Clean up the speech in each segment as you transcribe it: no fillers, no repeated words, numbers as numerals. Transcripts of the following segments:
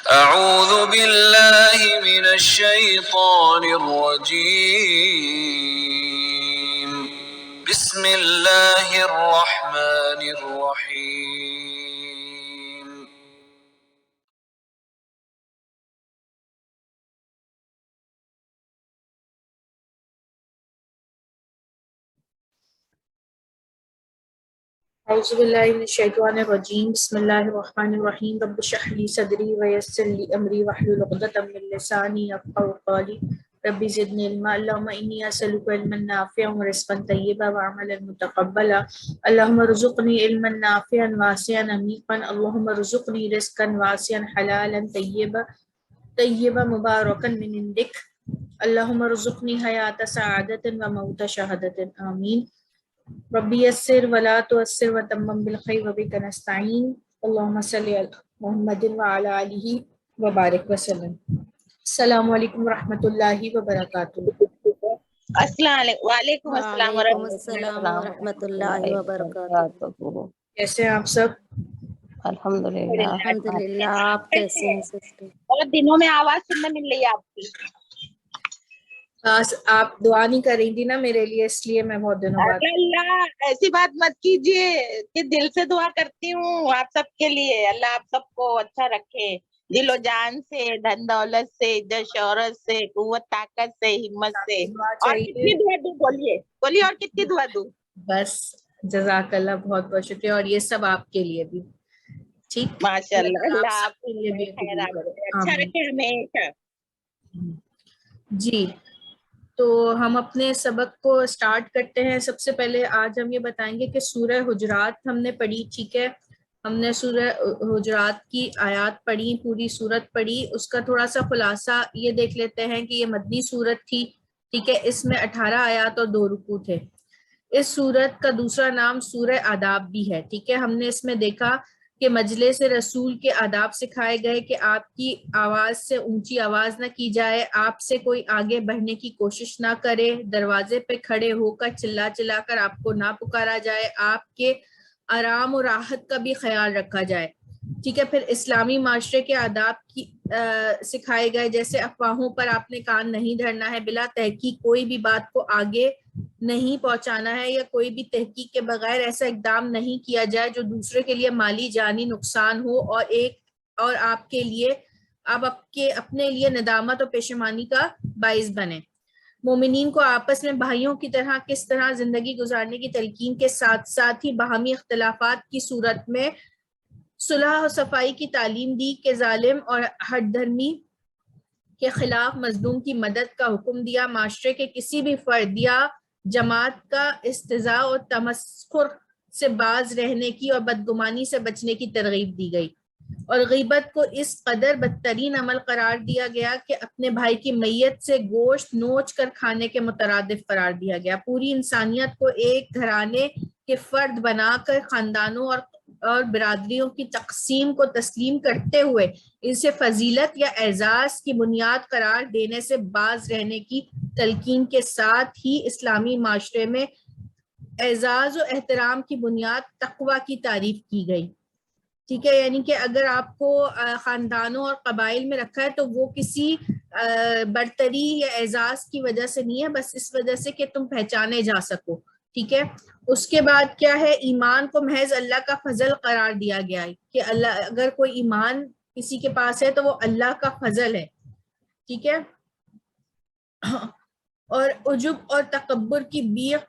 أعوذ بالله من الشيطان الرجيم بسم الله الرحمن الرحيم اعوذ باللہ من الشیطان الرجیم بسم اللہ الرحمن الرحیم رب اشرح لی صدری ویسر لی امری واحلل عقدۃ من لسانی یفقهوا قولی رب زدنی علما اللهم انی اسألک علما نافعا ورزقا طیبا وعملا متقبلا اللهم ارزقنی علما نافعا واسعا عمیقا اللهم ارزقنی رزقا واسعا حلالا طیبا مبارکا من عندک اللهم ارزقنی حیات سعادت وموت شہادت آمین ربی یسر ولا تعسر وتمم بالخیر وبک نستعین اللهم صل علی محمد وعلی آلہ وبارک وسلم۔ السلام علیکم ورحمۃ اللہ وبرکاتہ۔ السلام علیکم۔ وعلیکم السلام وعلیکم السلام ورحمۃ اللہ وبرکاتہ۔ کیسے ہیں آپ سب؟ الحمدللہ۔ الحمدللہ، آپ کیسے ہیں سسٹر؟ بہت دنوں میں آواز سننے مل رہی ہے آپ کی۔ آپ دعا نہیں کر رہی تھی نا میرے لیے، اس لیے میں بہت دنوں بعد۔ اللہ ایسی بات مت کیجیے کہ دل سے دعا کرتی ہوں آپ سب کے لیے، اللہ آپ سب کو اچھا رکھے، دل و جان سے، دھن دولت سے، عزت شہرت سے، قوت طاقت سے، ہمت سے۔ اور کتنی دعا دوں؟ بولیے اور کتنی دعا دوں؟ بس جزاک اللہ، بہت بہت شکریہ، اور یہ سب آپ کے لیے بھی۔ ٹھیک، ماشاء اللہ، اللہ آپ کے لیے بھی خیر قبول کرے۔ اچھا رکھے ہمیشہ۔ جی، تو ہم اپنے سبق کو سٹارٹ کرتے ہیں۔ سب سے پہلے آج ہم یہ بتائیں گے کہ سورہ حجرات ہم نے پڑھی، ٹھیک ہے؟ ہم نے سورہ حجرات کی آیات پڑھی، پوری سورت پڑھی۔ اس کا تھوڑا سا خلاصہ یہ دیکھ لیتے ہیں کہ یہ مدنی سورت تھی، ٹھیک ہے؟ اس میں 18 آیات اور 2 رکوع تھے۔ اس سورت کا دوسرا نام سورہ آداب بھی ہے، ٹھیک ہے؟ ہم نے اس میں دیکھا کہ مجلس رسول کے آداب سکھائے گئے کہ آپ کی آواز سے اونچی آواز نہ کی جائے، آپ سے کوئی آگے بڑھنے کی کوشش نہ کرے، دروازے پہ کھڑے ہو کر چلا چلا کر آپ کو نہ پکارا جائے، آپ کے آرام و راحت کا بھی خیال رکھا جائے، ٹھیک ہے؟ پھر اسلامی معاشرے کے آداب کی سکھائے گئے، جیسے افواہوں پر آپ نے کان نہیں دھرنا ہے، بلا تحقیق کوئی بھی بات کو آگے نہیں پہنچانا ہے، یا کوئی بھی تحقیق کے بغیر ایسا اقدام نہیں کیا جائے جو دوسرے کے لیے مالی جانی نقصان ہو اور آپ کے لیے اپنے لیے ندامت اور پشیمانی کا باعث بنے۔ مومنین کو آپس میں بھائیوں کی طرح کس طرح زندگی گزارنے کی تلقین کے ساتھ ساتھ ہی باہمی اختلافات کی صورت میں صلح و صفائی کی تعلیم دی، کہ ظالم اور ہٹ دھرمی کے خلاف مظلوم کی مدد کا حکم دیا، معاشرے کے کسی بھی فرد یا جماعت کا استضاء اور تمسخر سے باز رہنے کی اور بدگمانی سے بچنے کی ترغیب دی گئی، اور غیبت کو اس قدر بدترین عمل قرار دیا گیا کہ اپنے بھائی کی میت سے گوشت نوچ کر کھانے کے مترادف قرار دیا گیا۔ پوری انسانیت کو ایک گھرانے کے فرد بنا کر خاندانوں اور برادریوں کی تقسیم کو تسلیم کرتے ہوئے اسے فضیلت یا اعزاز کی بنیاد قرار دینے سے باز رہنے کی تلقین کے ساتھ ہی اسلامی معاشرے میں اعزاز و احترام کی بنیاد تقوی کی تعریف کی گئی، ٹھیک ہے؟ یعنی کہ اگر آپ کو خاندانوں اور قبائل میں رکھا ہے تو وہ کسی برتری یا اعزاز کی وجہ سے نہیں ہے، بس اس وجہ سے کہ تم پہچانے جا سکو، ٹھیک ہے؟ اس کے بعد کیا ہے؟ ایمان کو محض اللہ کا فضل قرار دیا گیا ہے، کہ اللہ، اگر کوئی ایمان کسی کے پاس ہے تو وہ اللہ کا فضل ہے، ٹھیک ہے؟ اور عجب اور تکبر کی بیخ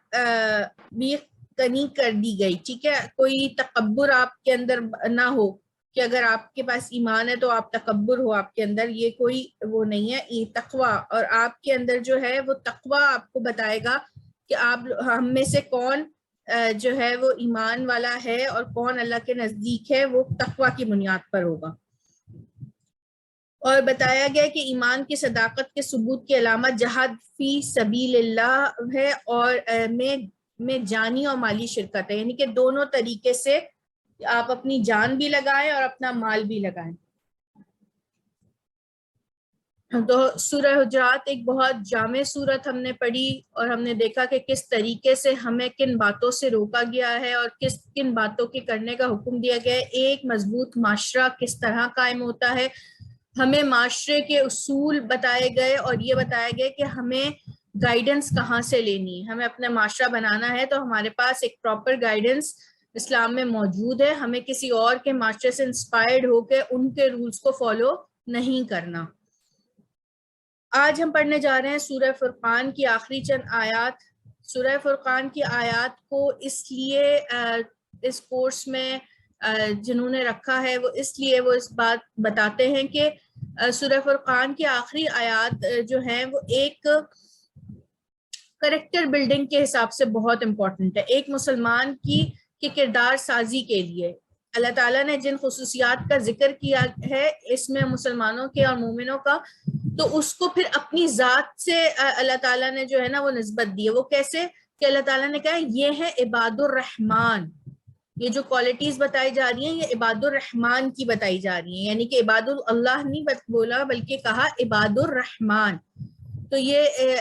کنی کر دی گئی، ٹھیک ہے؟ کوئی تکبر آپ کے اندر نہ ہو کہ اگر آپ کے پاس ایمان ہے تو آپ تکبر ہو آپ کے اندر، یہ کوئی وہ نہیں ہے۔ تقوی، اور آپ کے اندر جو ہے وہ تقوی آپ کو بتائے گا کہ آپ ہم میں سے کون جو ہے وہ ایمان والا ہے اور کون اللہ کے نزدیک ہے، وہ تقوی کی بنیاد پر ہوگا۔ اور بتایا گیا کہ ایمان کی صداقت کے ثبوت کی علامت جہاد فی سبیل اللہ ہے، اور میں جانی اور مالی شرکت ہے، یعنی کہ دونوں طریقے سے آپ اپنی جان بھی لگائیں اور اپنا مال بھی لگائیں۔ تو سورہ حجرات ایک بہت جامع سورت ہم نے پڑھی، اور ہم نے دیکھا کہ کس طریقے سے ہمیں کن باتوں سے روکا گیا ہے اور کن باتوں کے کرنے کا حکم دیا گیا ہے، ایک مضبوط معاشرہ کس طرح قائم ہوتا ہے، ہمیں معاشرے کے اصول بتائے گئے اور یہ بتایا گیا کہ ہمیں گائیڈنس کہاں سے لینی ہے. ہمیں اپنا معاشرہ بنانا ہے تو ہمارے پاس ایک پراپر گائیڈنس اسلام میں موجود ہے. ہمیں کسی اور کے معاشرے سے انسپائرڈ ہو کے ان کے رولز کو فالو نہیں کرنا. آج ہم پڑھنے جا رہے ہیں سورہ فرقان کی آخری چند آیات. سورہ فرقان کی آیات کو اس لیے اس کورس میں جنہوں نے رکھا ہے وہ اس لیے وہ اس بات بتاتے ہیں کہ سورہ فرقان کی آخری آیات جو ہیں وہ ایک کریکٹر بلڈنگ کے حساب سے بہت امپورٹنٹ ہے. ایک مسلمان کی کردار سازی کے لیے اللہ تعالیٰ نے جن خصوصیات کا ذکر کیا ہے اس میں مسلمانوں کے اور مومنوں کا, تو اس کو پھر اپنی ذات سے اللہ تعالیٰ نے جو ہے نا وہ نسبت دی ہے. وہ کیسے کہ اللہ تعالیٰ نے کہا یہ ہے عباد الرحمن. یہ جو کوالٹیز بتائی جا رہی ہیں یہ عباد الرحمن کی بتائی جا رہی ہیں, یعنی کہ عباد اللہ نہیں بولا بلکہ کہا عباد الرحمن. تو یہ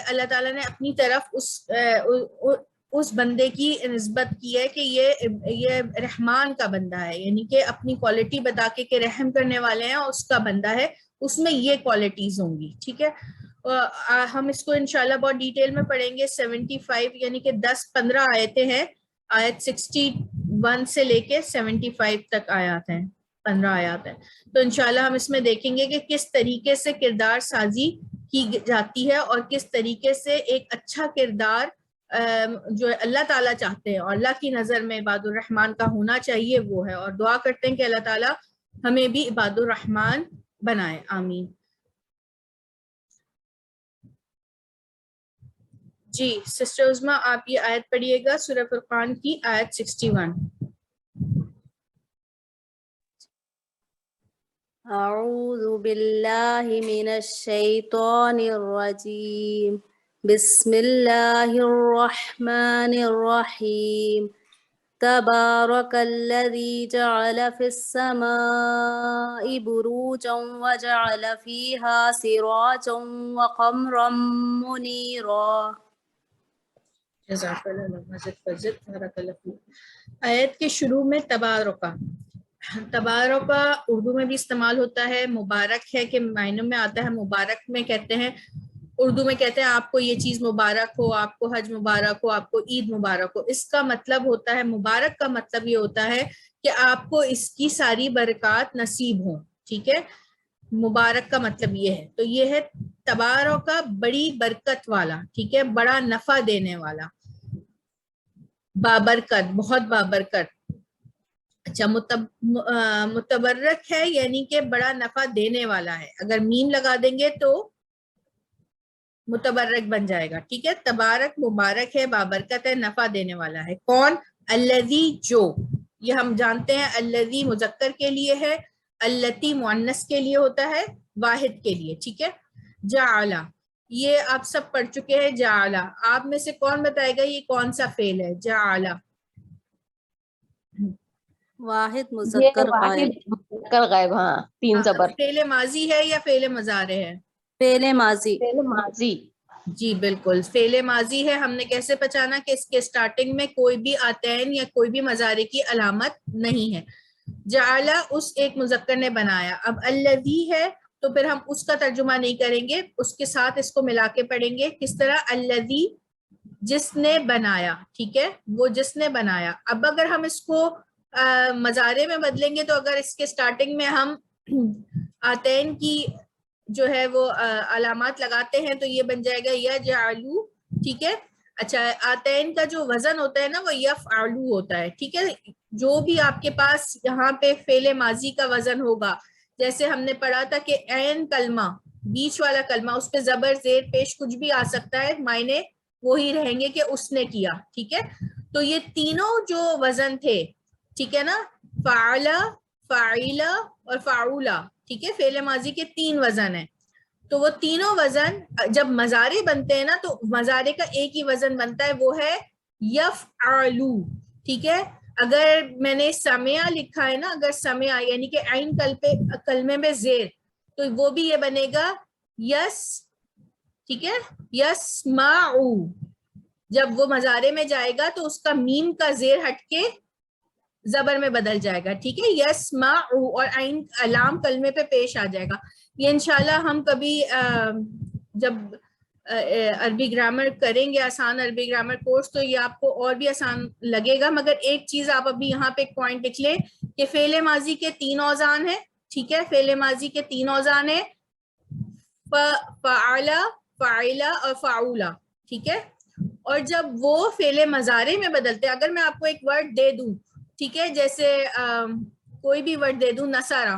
اللہ تعالیٰ نے اپنی طرف اس بندے کی نسبت کی ہے کہ یہ رحمان کا بندہ ہے, یعنی کہ اپنی کوالٹی بتا کے کہ رحم کرنے والے ہیں اس کا بندہ ہے, اس میں یہ کوالٹیز ہوں گی. ٹھیک ہے, ہم اس کو انشاءاللہ بہت ڈیٹیل میں پڑھیں گے. 75 یعنی کہ 10-15 آیتیں ہیں, آیت 61 سے لے کے 75 تک آیات ہیں, 15 آیات ہیں. تو انشاءاللہ ہم اس میں دیکھیں گے کہ کس طریقے سے کردار سازی کی جاتی ہے اور کس طریقے سے ایک اچھا کردار جو اللہ تعالیٰ چاہتے ہیں اور اللہ کی نظر میں عباد الرحمن کا ہونا چاہیے وہ ہے. اور دعا کرتے ہیں کہ اللہ تعالیٰ ہمیں بھی عباد الرحمن بنائے, آمین. جی سسٹر عظمیٰ آپ یہ آیت پڑھیے گا, سورہ فرقان کی آیت 61. أعوذ بالله من الشيطان الرجيم بسم الله الرحمن الرحيم تبارك الذي جعل في السماء بروجا وجعل فيها سراجا وقمرا منيرا. جزاک اللہ. آیت کے شروع میں تبارکہ اردو میں بھی استعمال ہوتا ہے, مبارک ہے کہ معنوں میں آتا ہے. مبارک میں کہتے ہیں, اردو میں کہتے ہیں آپ کو یہ چیز مبارک ہو, آپ کو حج مبارک ہو, آپ کو عید مبارک ہو. اس کا مطلب ہوتا ہے, مبارک کا مطلب یہ ہوتا ہے کہ آپ کو اس کی ساری برکات نصیب ہوں. ٹھیک ہے, مبارک کا مطلب یہ ہے. تو یہ ہے تبارکہ, بڑی برکت والا. ٹھیک ہے, بڑا نفع دینے والا, بابرکت, بہت بابرکت. اچھا, متبرک ہے یعنی کہ بڑا نفع دینے والا ہے. اگر میم لگا دیں گے تو متبرک بن جائے گا. ٹھیک ہے, تبارک مبارک ہے, بابرکت ہے, نفع دینے والا ہے. کون؟ الذی, جو. یہ ہم جانتے ہیں الذی مذکر کے لیے ہے, اللتی مؤنث کے لیے ہوتا ہے, واحد کے لیے. ٹھیک ہے, جعل, یہ آپ سب پڑھ چکے ہیں. جعل, آپ میں سے کون بتائے گا یہ کون سا فعل ہے؟ جعل واحد مذکر غائب. ہاں, 3 زبر. فعل ماضی ہے یا فعل مضارع ہے؟ فعل ماضی. ماضی. جی بالکل, فعل ماضی ہے. ہم نے کیسے پہچانا کہ اس کے سٹارٹنگ میں کوئی بھی آتین یا کوئی بھی مضارع کی علامت نہیں ہے. جعل, اس ایک مذکر نے بنایا. اب الذی ہے تو پھر ہم اس کا ترجمہ نہیں کریں گے, اس کے ساتھ اس کو ملا کے پڑھیں گے. کس طرح؟ الذی, جس نے بنایا. ٹھیک ہے, وہ جس نے بنایا. اب اگر ہم اس کو مضارع میں بدلیں گے تو اگر اس کے سٹارٹنگ میں ہم آتین کی جو ہے وہ علامات لگاتے ہیں تو یہ بن جائے گا یجعلو. ٹھیک ہے, اچھا, آتین کا جو وزن ہوتا ہے نا وہ یفعلو ہوتا ہے. ٹھیک ہے, جو بھی آپ کے پاس یہاں پہ فعل ماضی کا وزن ہوگا, جیسے ہم نے پڑھا تھا کہ عین کلمہ, بیچ والا کلمہ, اس پہ زبر زیر پیش کچھ بھی آ سکتا ہے, معنی وہی رہیں گے کہ اس نے کیا. ٹھیک ہے, تو یہ تینوں جو وزن تھے, ٹھیک ہے نا, فعل, فاعل اور فاعولا. ٹھیک ہے, فعل ماضی کے 3 وزن ہیں. تو وہ تینوں وزن جب مضارع بنتے ہیں نا تو مضارع کا ایک ہی وزن بنتا ہے, وہ ہے یفعلو. ٹھیک ہے, اگر میں نے سمع لکھا ہے نا, اگر سمع یعنی کہ عین کلمے میں زیر, تو وہ بھی یہ بنے گا یس. ٹھیک ہے, یسمعو. جب وہ مضارع میں جائے گا تو اس کا میم کا زیر ہٹ کے زبر میں بدل جائے گا. ٹھیک ہے, یسمعو اور عین لام کلمے پہ پیش آ جائے گا. یہ انشاءاللہ ہم کبھی جب عربی گرامر کریں گے, آسان عربی گرامر کورس, تو یہ آپ کو اور بھی آسان لگے گا. مگر ایک چیز آپ ابھی یہاں پہ ایک پوائنٹ لکھ لیں کہ فعل ماضی کے 3 اوزان ہیں. ٹھیک ہے, فعل ماضی کے 3 اوزان ہیں, فعل, فعلا اور فعولا. ٹھیک ہے, اور جب وہ فعل مضارع میں بدلتے ہیں, اگر میں آپ کو ایک ورڈ دے دوں, ٹھیک ہے, جیسے کوئی بھی ورڈ دے دوں, نصرہ,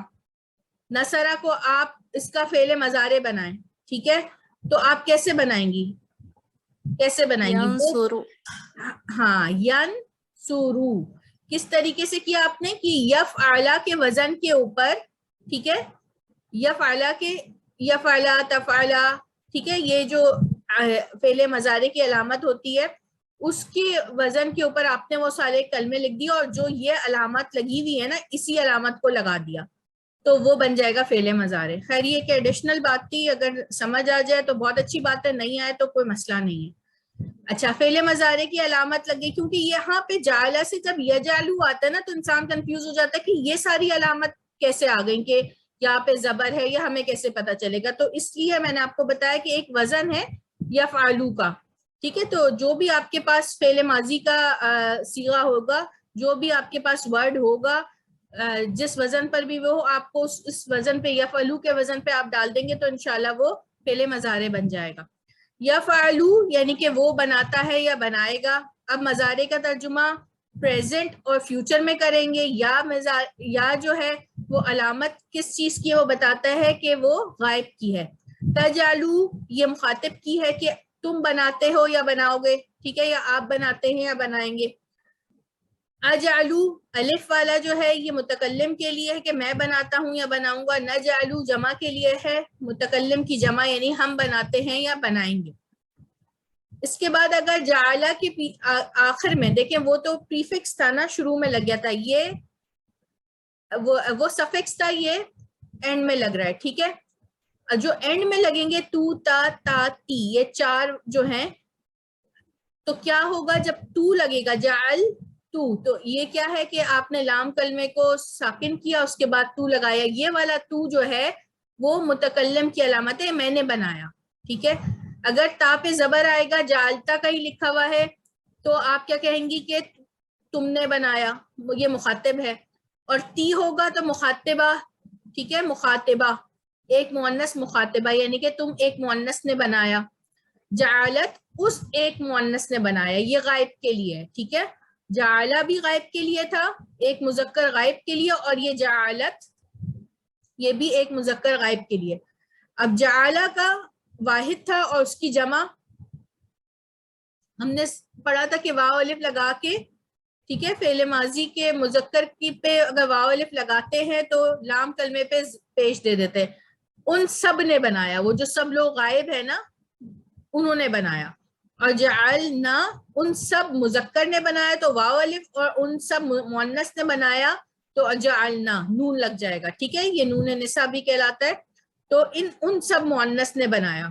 نصرہ کو آپ اس کا فعل مضارع بنائیں. ٹھیک ہے, تو آپ کیسے بنائیں گی, کیسے بنائیں گی؟ ینصرو. ہاں, ینصرو. کس طریقے سے کیا آپ نے کہ یفعلا کے وزن کے اوپر, ٹھیک ہے, یفعلا کے, یفعلا, تفعلا, ٹھیک ہے, یہ جو فعل مضارع کی علامت ہوتی ہے اس کے وزن کے اوپر آپ نے وہ سارے کلمے لکھ دیے, اور جو یہ علامت لگی ہوئی ہے نا, اسی علامت کو لگا دیا, تو وہ بن جائے گا فعل مضارع. خیر یہ ایک ایڈیشنل بات تھی, اگر سمجھ آ جائے تو بہت اچھی بات ہے, نہیں آئے تو کوئی مسئلہ نہیں ہے. اچھا, فعل مضارع کی علامت لگی, کیونکہ یہاں پہ جعل سے جب یجعلو آتا ہے نا تو انسان کنفیوز ہو جاتا ہے کہ یہ ساری علامت کیسے آ گئی, کہ یہاں پہ زبر ہے, یہ ہمیں کیسے پتا چلے گا. تو اس لیے میں نے آپ کو بتایا کہ ایک وزن ہے یفعلو کا. ٹھیک ہے, تو جو بھی آپ کے پاس فعل ماضی کا صیغہ ہوگا, جو بھی آپ کے پاس ورڈ ہوگا, جس وزن پر بھی وہ, آپ کو اس وزن پہ, یفعلو کے وزن پہ آپ ڈال دیں گے تو انشاءاللہ وہ فعل مضارع بن جائے گا. یفعلو یعنی کہ وہ بناتا ہے یا بنائے گا. اب مضارع کا ترجمہ پریزنٹ اور فیوچر میں کریں گے. یا جو ہے وہ علامت کس چیز کی ہے, وہ بتاتا ہے کہ وہ غائب کی ہے. تجعلو یہ مخاطب کی ہے کہ تم بناتے ہو یا بناؤ گے. ٹھیک ہے, یا آپ بناتے ہیں یا بنائیں گے. اجعلو الف والا جو ہے یہ متکلم کے لیے ہے کہ میں بناتا ہوں یا بناؤں گا. نجعلو جمع کے لیے ہے, متکلم کی جمع یعنی ہم بناتے ہیں یا بنائیں گے. اس کے بعد اگر جعلہ کے آخر میں دیکھیں, وہ تو پریفکس تھا نا, شروع میں لگ گیا تھا, یہ وہ سفکس تھا, یہ اینڈ میں لگ رہا ہے. ٹھیک ہے, جو اینڈ میں لگیں گے تو, تا, تا, تی, یہ 4 جو ہیں, تو کیا ہوگا جب تو لگے گا, جعل تو یہ کیا ہے کہ آپ نے لام کلمے کو ساکن کیا, اس کے بعد تو لگایا. یہ والا تو جو ہے وہ متکلم کی علامت ہے, میں نے بنایا. ٹھیک ہے, اگر تا پہ زبر آئے گا, جعلتا کا ہی لکھا ہوا ہے, تو آپ کیا کہیں گی کہ تم نے بنایا, یہ مخاطب ہے. اور تی ہوگا تو مخاطبہ. ٹھیک ہے, مخاطبہ ایک مؤنث مخاطبہ, یعنی کہ تم ایک مؤنث نے بنایا. جعلت اس ایک مؤنث نے بنایا, یہ غائب کے لیے ہے. ٹھیک ہے, جعلہ بھی غائب کے لیے تھا, ایک مذکر غائب کے لیے, اور یہ جعلت یہ بھی ایک مذکر غائب کے لیے. اب جعلہ کا واحد تھا اور اس کی جمع ہم نے پڑھا تھا کہ واو الف لگا کے, ٹھیک ہے, فعل ماضی کے مذکر کی پہ اگر واو الف لگاتے ہیں تو لام کلمے پہ پیش دے دیتے ہیں. ان سب نے بنایا, وہ جو سب لوگ غائب ہیں نا انہوں نے بنایا. اور جعلنا ان سب مذکر نے بنایا تو واو الف, اور ان سب مؤنث نے بنایا تو جعلنا نون لگ جائے گا. ٹھیک ہے, یہ نون نساء بھی کہلاتا ہے. تو ان سب مؤنث نے بنایا.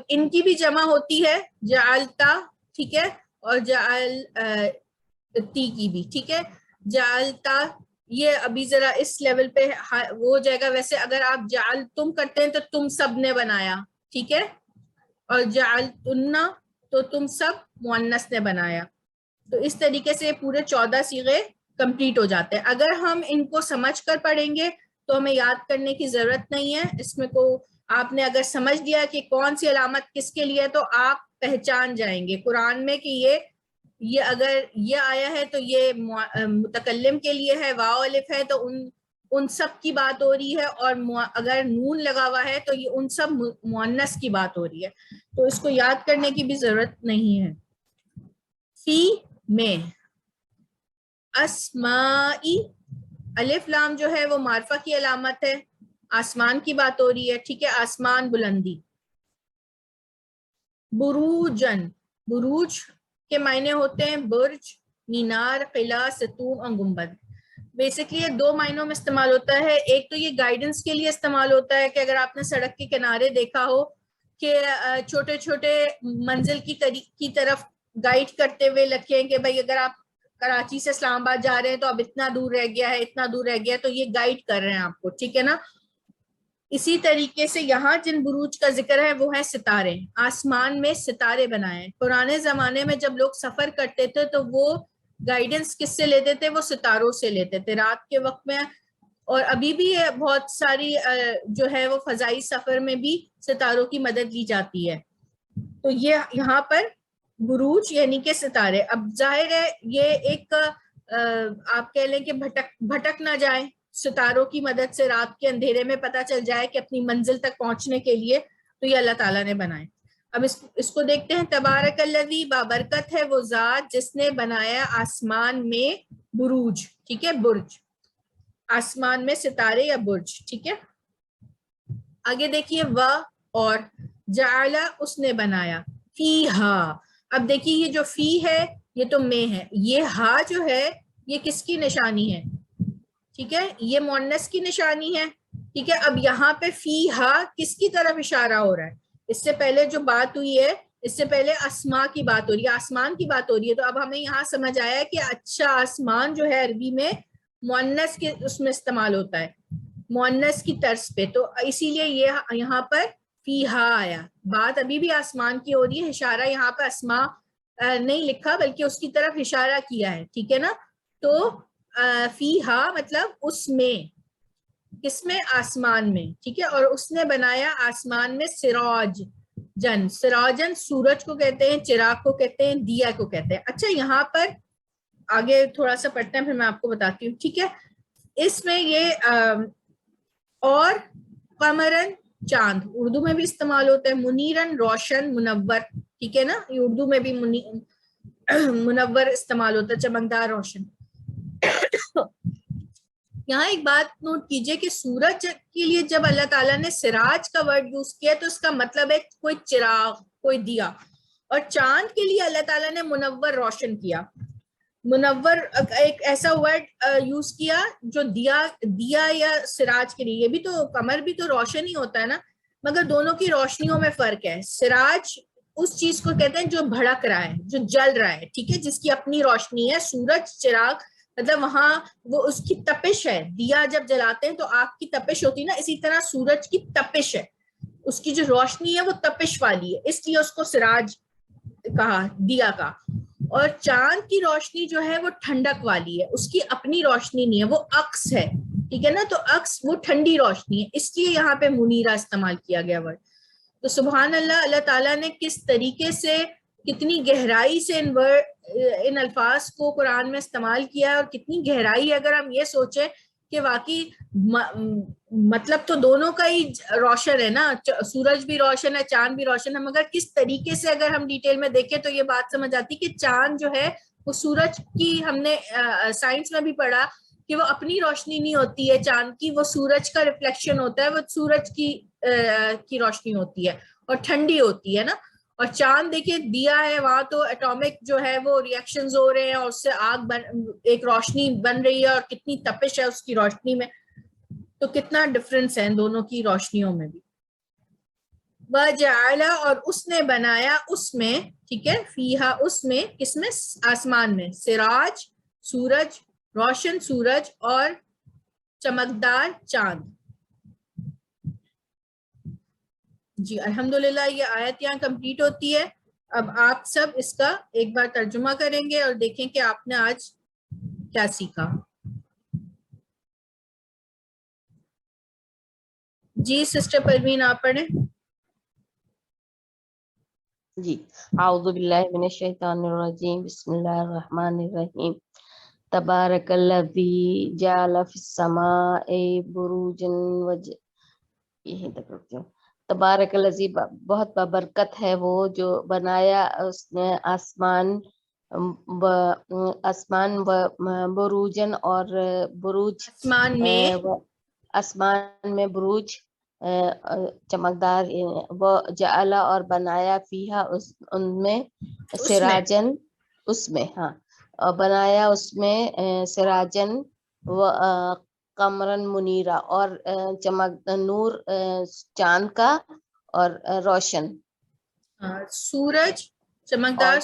ان کی بھی جمع ہوتی ہے جعلتا, ٹھیک ہے, اور جعلتی کی بھی. ٹھیک ہے, جعلتا یہ ابھی ذرا اس لیول پہ ہو جائے گا. ویسے اگر آپ جعل تم کرتے ہیں تو تم سب نے بنایا. ٹھیک ہے, اور جعلتن تو تم سب مؤنث نے بنایا. تو اس طریقے سے پورے 14 صیغے کمپلیٹ ہو جاتے ہیں. اگر ہم ان کو سمجھ کر پڑھیں گے تو ہمیں یاد کرنے کی ضرورت نہیں ہے. اس میں کو آپ نے اگر سمجھ لیا کہ کون سی علامت کس کے لیے, تو آپ پہچان جائیں گے قرآن میں کہ یہ اگر یہ آیا ہے تو یہ متکلم کے لیے ہے, واو الف ہے تو ان سب کی بات ہو رہی ہے, اور اگر نون لگا ہوا ہے تو یہ ان سب مؤنث کی بات ہو رہی ہے. تو اس کو یاد کرنے کی بھی ضرورت نہیں ہے. فی میں اسمائی, الف لام جو ہے وہ معرفہ کی علامت ہے, آسمان کی بات ہو رہی ہے. ٹھیک ہے, آسمان بلندی. بروجن, بروج کے معنی ہوتے ہیں برج, مینار, قلعہ, ستون اور گنبد. بیسکلی یہ 2 معنوں میں استعمال ہوتا ہے. ایک تو یہ گائیڈنس کے لیے استعمال ہوتا ہے کہ اگر آپ نے سڑک کے کنارے دیکھا ہو کہ چھوٹے چھوٹے منزل کی طرف گائیڈ کرتے ہوئے لکھیں کہ بھائی اگر آپ کراچی سے اسلام آباد جا رہے ہیں تو اب اتنا دور رہ گیا ہے، اتنا دور رہ گیا ہے، تو یہ گائیڈ کر رہے ہیں آپ کو، ٹھیک ہے نا. اسی طریقے سے یہاں جن بروج کا ذکر ہے وہ ہے ستارے، آسمان میں ستارے بنائے. پرانے زمانے میں جب لوگ سفر کرتے تھے تو وہ گائیڈنس کس سے لیتے تھے؟ وہ ستاروں سے لیتے تھے رات کے وقت میں. اور ابھی بھی بہت ساری جو ہے وہ فضائی سفر میں بھی ستاروں کی مدد لی جاتی ہے. تو یہ یہاں پر بروج یعنی کہ ستارے. اب ظاہر ہے یہ ایک آپ کہہ لیں کہ بھٹک نہ جائیں، ستاروں کی مدد سے رات کے اندھیرے میں پتہ چل جائے کہ اپنی منزل تک پہنچنے کے لیے، تو یہ اللہ تعالیٰ نے بنائے. اب اس کو دیکھتے ہیں. تبارک الذی، بابرکت ہے وہ ذات جس نے بنایا آسمان میں بروج، ٹھیک ہے، برج، آسمان میں ستارے یا برج، ٹھیک ہے. آگے دیکھیے و اور جعل، اس نے بنایا، فیہا. اب دیکھیے یہ جو فی ہے یہ تو میں ہے، یہ ہا جو ہے یہ کس کی نشانی ہے؟ ٹھیک ہے، یہ مؤنث کی نشانی ہے. ٹھیک ہے، اب یہاں پہ فیہا کس کی طرف اشارہ ہو رہا ہے؟ اس سے پہلے جو بات ہوئی ہے، اس سے پہلے اسما کی بات ہو رہی ہے، آسمان کی بات ہو رہی ہے. تو اب ہمیں یہاں سمجھ آیا کہ اچھا آسمان جو ہے عربی میں مؤنث کے اس میں استعمال ہوتا ہے، مؤنث کی طرز پہ. تو اسی لیے یہ یہاں پر فیہا آیا. بات ابھی بھی آسمان کی ہو رہی ہے، اشارہ یہاں پہ اسما نہیں لکھا بلکہ اس کی طرف اشارہ کیا ہے، ٹھیک ہے نا. تو فیہا مطلب اس میں، کس میں؟ آسمان میں، ٹھیک ہے. اور اس نے بنایا آسمان میں سراج جن. سراجن سورج کو کہتے ہیں، چراغ کو کہتے ہیں، دیا کو کہتے ہیں. اچھا یہاں پر آگے تھوڑا سا پڑھتے ہیں پھر میں آپ کو بتاتی ہوں، ٹھیک ہے. اس میں یہ اور قمرن چاند اردو میں بھی استعمال ہوتا ہے، منیرن روشن، منور، ٹھیک ہے نا. یہ اردو میں بھی منور استعمال ہوتا ہے، چمکدار، روشن. یہاں ایک بات نوٹ کیجئے کہ سورج کے لیے جب اللہ تعالیٰ نے سراج کا ورڈ یوز کیا تو اس کا مطلب ہے کوئی چراغ، کوئی دیا. اور چاند کے لیے اللہ تعالیٰ نے منور، روشن کیا. منور ایک ایسا ورڈ یوز کیا جو دیا یا سراج کے لیے. یہ بھی تو قمر بھی تو روشن ہی ہوتا ہے نا، مگر دونوں کی روشنیوں میں فرق ہے. سراج اس چیز کو کہتے ہیں جو بھڑک رہا ہے، جو جل رہا ہے، ٹھیک ہے، جس کی اپنی روشنی ہے. سورج، چراغ مطلب وہاں وہ اس کی تپش ہے. دیا جب جلاتے ہیں تو آگ کی تپش ہوتی ہے نا، اسی طرح سورج کی تپش ہے، اس کی جو روشنی ہے وہ تپش والی ہے، اس لیے اس کو سراج کہا، دیا کا. اور چاند کی روشنی جو ہے وہ ٹھنڈک والی ہے، اس کی اپنی روشنی نہیں ہے، وہ عکس ہے، ٹھیک ہے نا. تو عکس وہ ٹھنڈی روشنی ہے، اس لیے یہاں پہ منیرہ استعمال کیا گیا ورڈ. تو سبحان اللہ، اللہ تعالیٰ نے کس طریقے سے، کتنی گہرائی سے ان الفاظ کو قرآن میں استعمال کیا ہے، اور کتنی گہرائی اگر ہم یہ سوچیں کہ واقعی مطلب تو دونوں کا ہی روشن ہے نا، سورج بھی روشن ہے، چاند بھی روشن ہے، مگر کس طریقے سے اگر ہم ڈیٹیل میں دیکھیں تو یہ بات سمجھ آتی کہ چاند جو ہے وہ سورج کی، ہم نے سائنس میں بھی پڑھا کہ وہ اپنی روشنی نہیں ہوتی ہے چاند کی، وہ سورج کا ریفلیکشن ہوتا ہے، وہ سورج کی روشنی ہوتی ہے اور ٹھنڈی ہوتی ہے نا. اور چاند دیکھیں دیا ہے، وہاں تو ایٹامک جو ہے وہ ریئیکشنز ہو رہے ہیں اور اس سے آگ ایک روشنی بن رہی ہے، اور کتنی تپش ہے اس کی روشنی میں. تو کتنا ڈفرنس ہے ان دونوں کی روشنیوں میں بھی. وَجَعَلَ، اور اس نے بنایا اس میں، ٹھیک ہے، فیہا اس میں، کس میں؟ آسمان میں، سراج سورج، روشن سورج، اور چمکدار چاند. جی الحمدللہ یہ آیت یہاں کمپلیٹ ہوتی ہے. اب آپ سب اس کا ایک بار ترجمہ کریں گے اور دیکھیں کہ آپ نے آج کیا سیکھا. جی سسٹر پروین آپ پڑھیں. جی اعوذ باللہ من الشیطان الرجیم، بسم اللہ الرحمن الرحیم. تبارک الذی جعل فی السماء بروجا یہیں تک رکھتی ہوں. تبارک الذی، بہت بابرکت ہے وہ جو بنایا اس نے آسمان بروجن، اور بروج آسمان میں بروج چمکدار، وہ جعل اور بنایا، فیہا ان میں، سراجن اس میں، ہاں، اور بنایا اس میں سراجن و قمرن منیرا، اور چمک نور چاند کا اور روشن. سورج چمکدار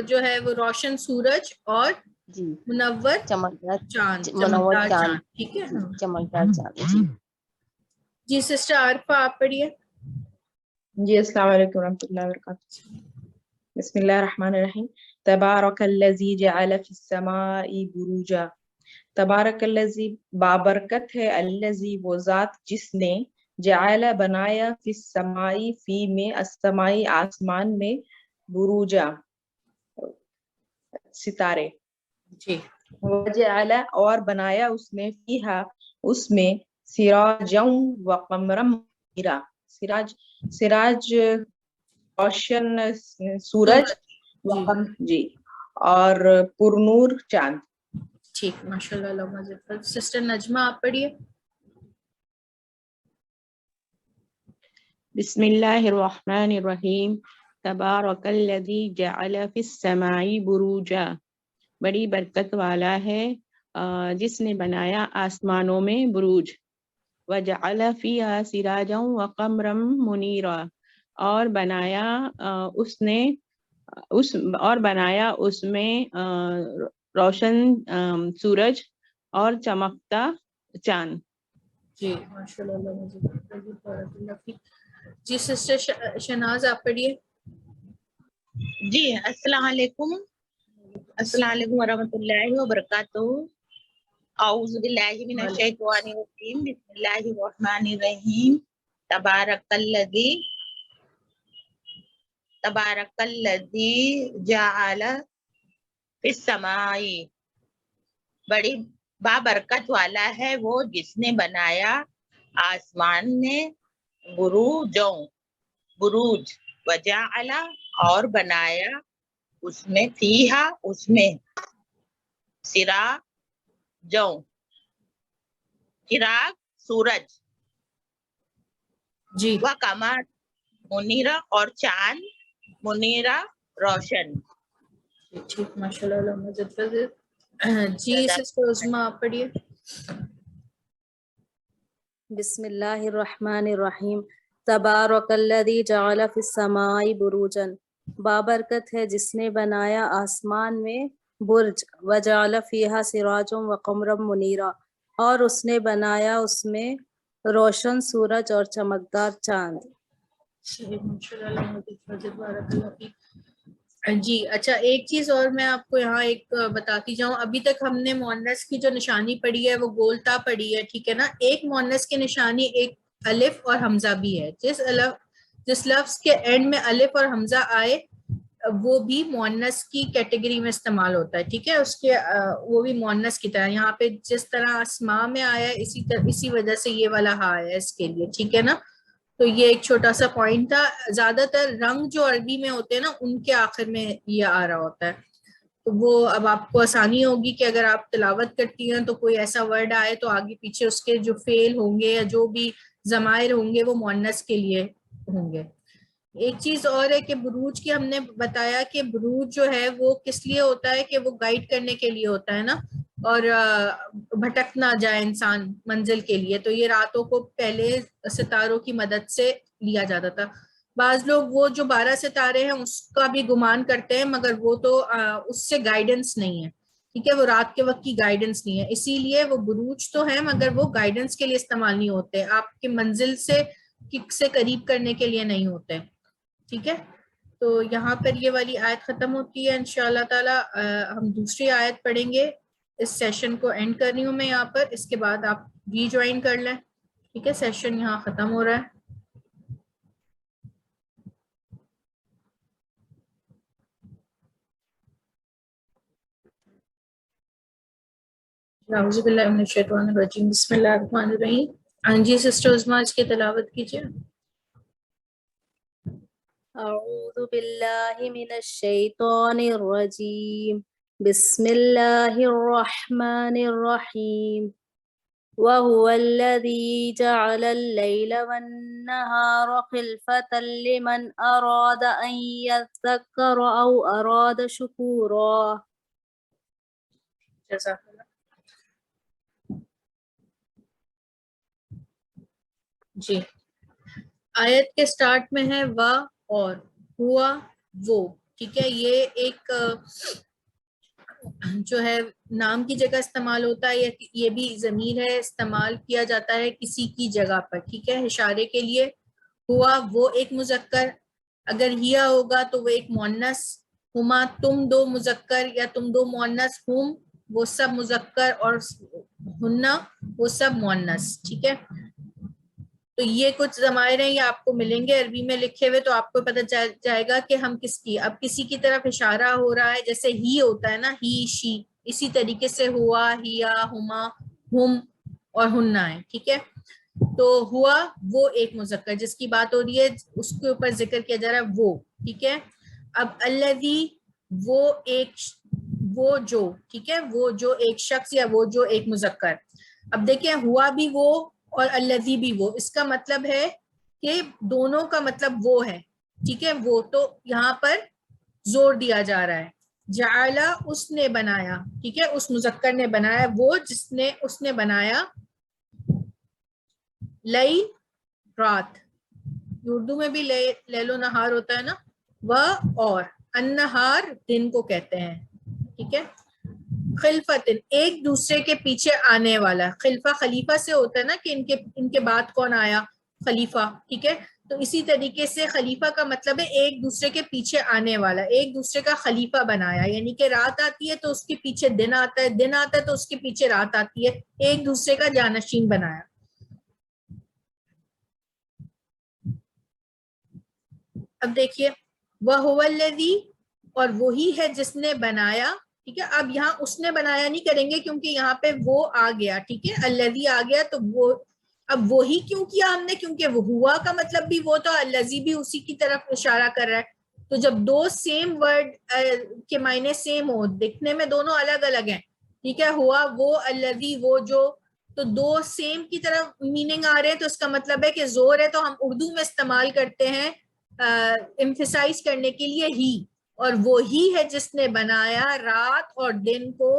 جو ہے وہ روشن سورج، اور جی منور چمکدار چاند، منور چمکدار چاند، چاند، ٹھیک ہے جی ہاں. چمکدار چاند. جی جی سسٹر عارفہ آپ پڑھیے. جی السلام علیکم ورحمۃ اللہ وبرکاتہ. بسم اللہ الرحمن الرحیم. تبارک الذی جعل فی السماء بروجا. تبارک الذی بابرکت ہے، الذی وہ ذات جس نے، جعل بنایا، فی السماء فی میں، السماء آسمان میں، بروجا ستارے. جی وجعل اور بنایا اس نے، فیہا اس میں، سراجا وقمرا منیرا. سراج روشن سورج، وقم جی اور پرنور چاند. ٹھیک ماشاء اللہ. علامہ ظفر. سسٹر نجمہ آپ پڑھیے. بسم اللہ الرحمن الرحیم. تبارک الذی جعل فی السماء بروجا. بڑی برکت والا ہے جس نے بنایا آسمانوں میں بروج. وجعل فیہا سراجا وقمرا منیرا. اور بنایا اس میں روشن سورج اور چمکتا چاند. جی ماشاء اللہ. علامہ ظفر. جی بارک اللہ فیک. جی سسٹر شہناز آپ پڑھیے. جی السلام علیکم. السلام علیکم ورحمۃ اللہ وبرکاتہ. اعوذ باللہ من الشیطان الرجیم. بسم اللہ الرحمن الرحیم. تبارک الذی جعل فی السماء. بڑی بابرکت والا ہے وہ جس نے بنایا آسمان میں بروج. وجعل اور بنایا اس میں، فیہا اس میں، چراغ سورج، جی وقمر منیرا اور چاند منیرا روشن. ٹھیک ماشاء اللہ. علامہ ظفر. جی سسٹر عظمیٰ آپ پڑھیے. بسم اللہ الرحمن الرحیم. تبارک الذی جعل فی السماء بروجا. بابرکت ہے جس نے بنایا آسمان میں برج. وجعل فیہا سراجا وقمرا منیرا. اور اس نے بنایا اس میں روشن سورج اور چمکدار چاند. جی اچھا، ایک چیز اور میں آپ کو یہاں ایک بتاتی جاؤں. ابھی تک ہم نے مؤنث کی جو نشانی پڑھی ہے وہ گولتا پڑھی ہے، ٹھیک ہے نا. ایک مؤنث کی نشانی ایک الف اور حمزہ بھی ہے. جس لفظ کے اینڈ میں الف اور حمزہ آئے وہ بھی مؤنث کی کیٹیگری میں استعمال ہوتا ہے، ٹھیک ہے. اس کے وہ بھی مؤنث کی طرح. یہاں پہ جس طرح اسماء میں آیا ہے اسی وجہ سے یہ والا ہا ہے اس کے لیے، ٹھیک ہے نا. تو یہ ایک چھوٹا سا پوائنٹ تھا. زیادہ تر رنگ جو عربی میں ہوتے ہیں نا ان کے آخر میں یہ آ رہا ہوتا ہے. تو وہ اب آپ کو آسانی ہوگی کہ اگر آپ تلاوت کرتی ہیں تو کوئی ایسا ورڈ آئے تو آگے پیچھے اس کے جو فعل ہوں گے یا جو بھی ضمائر ہوں گے وہ مؤنث کے لیے ہوں گے. ایک چیز اور ہے کہ بروج کی ہم نے بتایا کہ بروج جو ہے وہ کس لیے ہوتا ہے کہ وہ گائیڈ کرنے کے لیے ہوتا ہے نا، اور بھٹک نہ جائے انسان منزل کے لیے. تو یہ راتوں کو پہلے ستاروں کی مدد سے لیا جاتا تھا. بعض لوگ وہ جو 12 ستارے ہیں اس کا بھی گمان کرتے ہیں، مگر وہ تو اس سے گائیڈنس نہیں ہے، ٹھیک ہے. وہ رات کے وقت کی گائیڈنس نہیں ہے، اسی لیے وہ بروج تو ہے مگر وہ گائیڈنس کے لیے استعمال نہیں ہوتے، آپ کے منزل سے قریب کرنے کے لیے نہیں ہوتے، ٹھیک ہے. تو یہاں پر یہ والی آیت ختم ہوتی ہے. انشاءاللہ تعالی ہم دوسری آیت پڑھیں گے. اس سیشن کو اینڈ کر رہی ہوں میں یہاں پر. اس کے بعد آپ ری جوائن کر لیں، ٹھیک ہے. سیشن یہاں ختم ہو رہا ہے. اعوذ باللہ من الشیطان الرجیم. بسم اللہ الرحمن الرحیم. ہاں جی سسٹر عظمیٰ اس کی تلاوت کیجیے. اعوذ باللہ من الشیطان الرجیم. بسم اللہ الرحمن الرحیم. وَهُوَ الَّذِي جَعَلَ اللَّيْلَ وَالنَّهَارَ خِلْفَةً لِمَنْ أَرَادَ أَنْ يَذَّكَّرَ أَوْ أَرَادَ شُكُورًا. جزاک اللہ. جی آیت کے سٹارٹ میں ہے وا اور ہوا وہ، ٹھیک ہے. یہ ایک جو ہے نام کی جگہ استعمال ہوتا ہے، یا یہ بھی ضمیر ہے استعمال کیا جاتا ہے کسی کی جگہ پر، ٹھیک ہے، اشارے کے لیے. ہوا وہ ایک مذکر، اگر ہیا ہوگا تو وہ ایک مؤنث. ہما تم دو مذکر یا تم دو مؤنث. ہم وہ سب مذکر، اور ہننا وہ سب مؤنث. ٹھیک ہے، تو یہ کچھ ضمائر ہیں، یہ آپ کو ملیں گے عربی میں لکھے ہوئے، تو آپ کو پتہ جائے گا کہ ہم کس کی، اب کسی کی طرف اشارہ ہو رہا ہے، جیسے ہی ہوتا ہے نا، ہی شی، اسی طریقے سے ہوا، ہیا، ہما، ہم اور ہننا ہے. ٹھیک ہے، تو ہوا وہ ایک مذکر جس کی بات ہو رہی ہے، اس کے اوپر ذکر کیا جا رہا ہے وہ. ٹھیک ہے، اب الذی وہ ایک، وہ جو، ٹھیک ہے، وہ جو ایک شخص یا وہ جو ایک مذکر. اب دیکھیں ہوا بھی وہ اور الذی بھی وہ، اس کا مطلب ہے کہ دونوں کا مطلب وہ ہے. ٹھیک ہے، وہ تو یہاں پر زور دیا جا رہا ہے. جعل اس نے بنایا، ٹھیک ہے، اس مذکر نے بنایا، وہ جس نے، اس نے بنایا. لئی رات، اردو میں بھی لیل و نہار ہوتا ہے نا، وہ اور النہار دن کو کہتے ہیں. ٹھیک ہے، خلفتن ایک دوسرے کے پیچھے آنے والا. خلفہ خلیفہ سے ہوتا ہے نا کہ ان کے بعد کون آیا، خلیفہ. ٹھیک ہے، تو اسی طریقے سے خلیفہ کا مطلب ہے ایک دوسرے کے پیچھے آنے والا، ایک دوسرے کا خلیفہ بنایا. یعنی کہ رات آتی ہے تو اس کے پیچھے دن آتا ہے، دن آتا ہے تو اس کے پیچھے رات آتی ہے، ایک دوسرے کا جانشین بنایا. اب دیکھیے وَهُوَ الَّذِي، اور وہی ہے جس نے بنایا. ٹھیک ہے، اب یہاں اس نے بنایا نہیں کریں گے کیونکہ یہاں پہ وہ آ گیا. ٹھیک ہے، الذی آ گیا تو وہ، اب وہی کیوں کیا ہم نے، کیونکہ وہ ہوا کا مطلب بھی وہ تو الذی بھی اسی کی طرف اشارہ کر رہا ہے. تو جب دو سیم ورڈ کے معنی سیم ہو، دکھنے میں دونوں الگ الگ ہیں، ٹھیک ہے، ہوا وہ، الذی وہ جو، تو دو سیم کی طرف میننگ آ رہے ہیں، تو اس کا مطلب ہے کہ زور ہے. تو ہم اردو میں استعمال کرتے ہیں ایمفیسائز کرنے کے لیے ہی، اور وہی ہے جس نے بنایا رات اور دن کو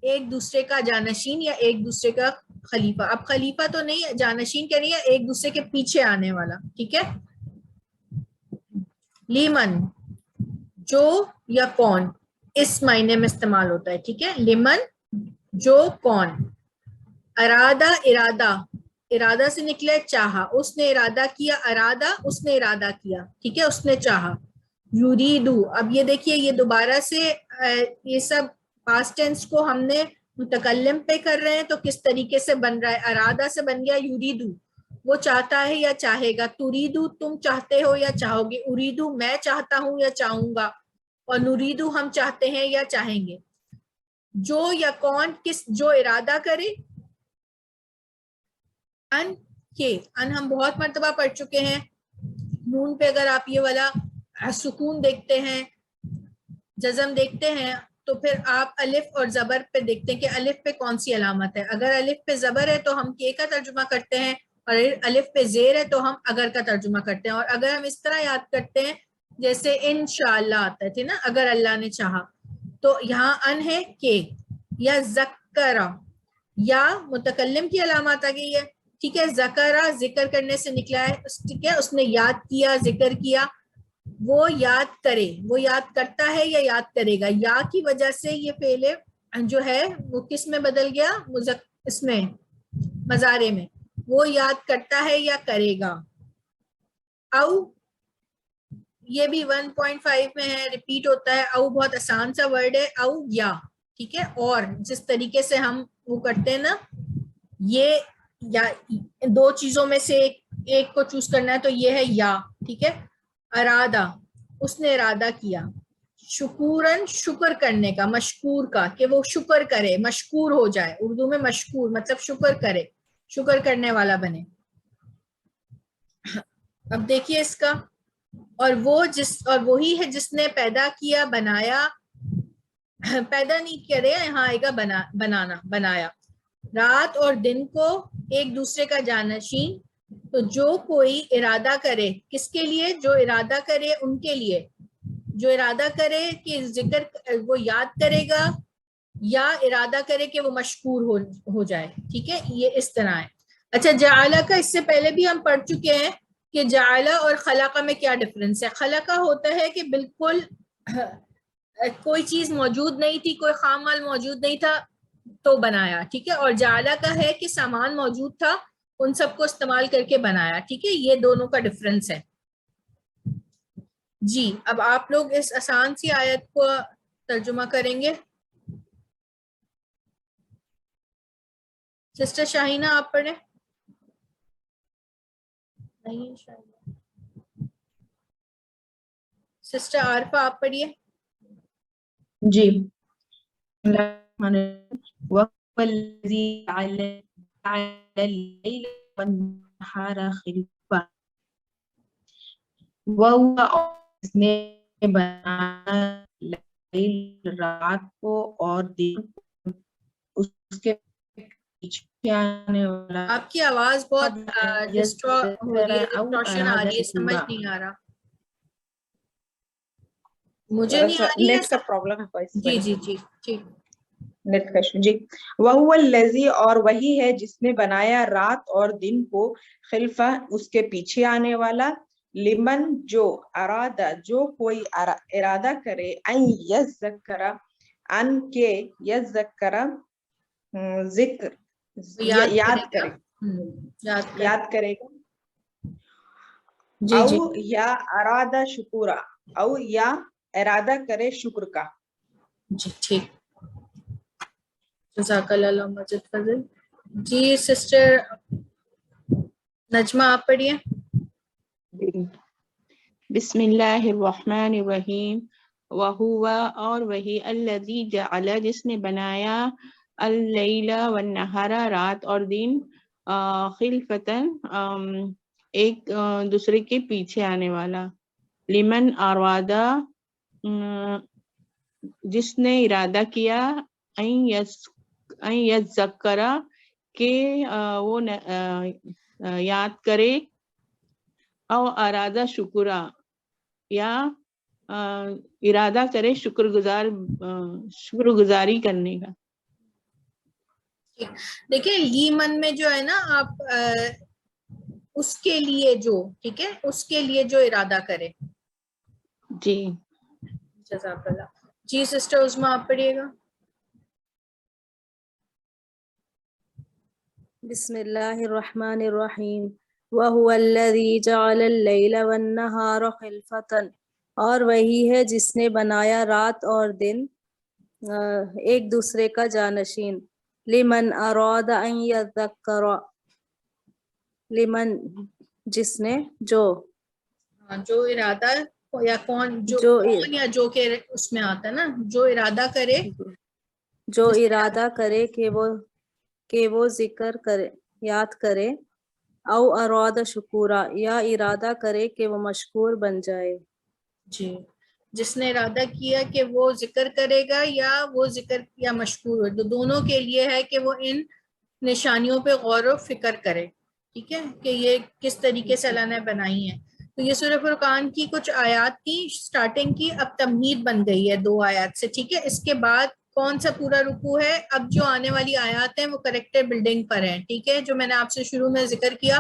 ایک دوسرے کا جانشین یا ایک دوسرے کا خلیفہ. اب خلیفہ تو نہیں، جانشین کہہ رہی ہے ایک دوسرے کے پیچھے آنے والا. ٹھیک ہے، لیمن جو یا کون اس معنی میں استعمال ہوتا ہے. ٹھیک ہے، لیمن جو کون. ارادہ ارادہ، ارادہ سے نکلے چاہا، اس نے ارادہ کیا، ارادہ اس نے ارادہ کیا. ٹھیک ہے، اس نے چاہا. یریدو، اب یہ دیکھیے یہ دوبارہ سے یہ سب پاسٹ ٹینس کو ہم نے متکلم پہ کر رہے ہیں تو کس طریقے سے بن رہا ہے. ارادہ سے بن گیا یریدو، وہ چاہتا ہے یا چاہے گا. تریدو تم چاہتے ہو یا چاہو گے. اریدو میں چاہتا ہوں یا چاہوں گا. اور نریدو ہم چاہتے ہیں یا چاہیں گے. جو یا کون کس، جو ارادہ کرے. ان کے، ان ہم بہت مرتبہ پڑھ چکے ہیں. نون پہ اگر آپ یہ والا سکون دیکھتے ہیں، جزم دیکھتے ہیں، تو پھر آپ الف اور زبر پہ دیکھتے ہیں کہ الف پہ کون سی علامت ہے. اگر الف پہ زبر ہے تو ہم کے کا ترجمہ کرتے ہیں، اور الف پہ زیر ہے تو ہم اگر کا ترجمہ کرتے ہیں. اور اگر ہم اس طرح یاد کرتے ہیں جیسے انشاءاللہ آتا تھے نا، اگر اللہ نے چاہا، تو یہاں ان ہے کے، یا ذکرہ، یا متکلم کی علامات آ گئی ہے. ٹھیک ہے، ذکرہ ذکر کرنے سے نکلا ہے. ٹھیک ہے، اس نے یاد کیا، ذکر کیا. وہ یاد کرے، وہ یاد کرتا ہے یا یاد کرے گا. یا کی وجہ سے یہ فعل جو ہے وہ کس میں بدل گیا، اس میں مضارع میں. وہ یاد کرتا ہے یا کرے گا. او، یہ بھی 1.5 میں ہے، ریپیٹ ہوتا ہے. او بہت آسان سا ورڈ ہے. او یا، ٹھیک ہے، اور جس طریقے سے ہم وہ کرتے ہیں نا، یہ یا دو چیزوں میں سے ایک کو چوز کرنا ہے تو یہ ہے یا. ٹھیک ہے، ارادہ اس نے ارادہ کیا. شکورن شکر کرنے کا، مشکور کا کہ وہ شکر کرے، مشکور ہو جائے. اردو میں مشکور مطلب شکر کرے، شکر کرنے والا بنے. اب دیکھیے اس کا، اور وہ اور وہی ہے جس نے پیدا کیا، بنایا، پیدا نہیں کرے، یہاں آئے گا بنانا، بنایا. رات اور دن کو ایک دوسرے کا جانشین. تو جو کوئی ارادہ کرے، کس کے لیے، جو ارادہ کرے ان کے لیے. جو ارادہ کرے کہ ذکر وہ یاد کرے گا، یا ارادہ کرے کہ وہ مشکور ہو جائے. ٹھیک ہے، یہ اس طرح ہے. اچھا، جعلہ کا اس سے پہلے بھی ہم پڑھ چکے ہیں کہ جعلہ اور خلقہ میں کیا ڈفرنس ہے. خلقہ ہوتا ہے کہ بالکل کوئی چیز موجود نہیں تھی، کوئی خام مال موجود نہیں تھا تو بنایا، ٹھیک ہے. اور جعلہ کا ہے کہ سامان موجود تھا، ان سب کو استعمال کر کے بنایا، ٹھیک ہے. یہ دونوں کا ڈفرنس ہے. جی اب آپ لوگ اس آسان سی آیت کو ترجمہ کریں گے. سسٹر شاہینہ آپ پڑھیں. نہیں سسٹر عارفہ آپ پڑھیے. جی. وَهُوَ الَّذِي جَعَلَ اللَّيْلَ وَالنَّهَارَ خِلْفَةً. وَهُوَ جس نے بنایا لیل رات کو اور دن اس کے پیچھے آنے والا. آپ کی آواز بہت ڈسٹورٹ ہو رہی ہے، ڈسٹورشن آ رہی ہے، سمجھ نہیں آ رہا. مجھے نہیں آ رہی ہے. نیٹ کا پرابلم ہے. جی جی جی ٹھیک. نیٹ کا ایشو. جی. وَهُوَ الَّذِي اور وہی ہے جس نے بنایا رات اور دن کو خلفہ اس کے پیچھے آنے والا. لمن جو ارادہ جو کوئی ارادہ کرے ان یذکر ان کے یذکر ذکر یاد کرے یاد کرے گا. جی او جی یا ارادہ شکورا او یا ارادہ کرے شکر کا. جی ٹھیک. جزاک اللہ مجد فضل. جی سسٹر نجمہ آپ پڑھیے. بسم اللہ الرحمن الرحیم. وہوا اور وہی الذی جعل جس نے بنایا اللیل والنہار رات اور دن خلفتاً ایک دوسرے کے پیچھے آنے والا. لمن ارادہ جس نے ارادہ کیا ان یذکرہ کہ وہ یاد کرے او ارادہ شکرا یا ارادہ کرے شکر گزاری کرنے کا. دیکھیں لیمن میں جو ہے نا آپ اس کے لیے جو ٹھیک ہے اس کے لیے جو ارادہ کرے. جی جزاک اللہ. جی سسٹر عظمیٰ آپ پڑھیے گا. بسم اللہ الرحمن الرحیم. وَهُوَ الَّذِي جَعَلَ اللَّيْلَ وَالنَّهَارَ خِلْفَةً اور وہی ہے جس نے بنایا رات اور دن ایک دوسرے کا جانشین. لمن اراد ان یذکر لمن جس نے جو ارادہ یا کون یا جو کہ اس میں آتا ہے نا جو ارادہ کرے جو ارادہ کرے کہ وہ ذکر کرے یاد کرے. او اراد شکورا یا ارادہ کرے کہ وہ مشکور بن جائے. جی جس نے ارادہ کیا کہ وہ ذکر کرے گا یا وہ ذکر یا مشکور ہو، تو دونوں کے لیے ہے کہ وہ ان نشانیوں پہ غور و فکر کرے. ٹھیک ہے کہ یہ کس طریقے سے اللہ نے بنائی ہیں. تو یہ سورہ فرقان کی کچھ آیات کی سٹارٹنگ کی اب تمہید بن گئی ہے 2 آیات سے. ٹھیک ہے اس کے بعد کون سا پورا رکوع ہے؟ اب جو آنے والی آیات ہیں وہ کریکٹر بلڈنگ پر ہیں. ٹھیک ہے جو میں نے آپ سے شروع میں ذکر کیا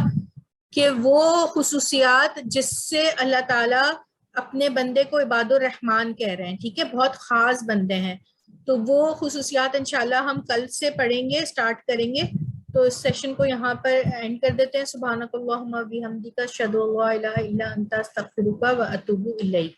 کہ وہ خصوصیات جس سے اللہ تعالی اپنے بندے کو عباد الرحمن کہہ رہے ہیں. ٹھیک ہے بہت خاص بندے ہیں. تو وہ خصوصیات انشاءاللہ ہم کل سے پڑھیں گے، سٹارٹ کریں گے. تو اس سیشن کو یہاں پر اینڈ کر دیتے ہیں. سبحانک اللہم و بحمدک اشہد ان لا الہ الا انت استغفرک و اتوب الیک.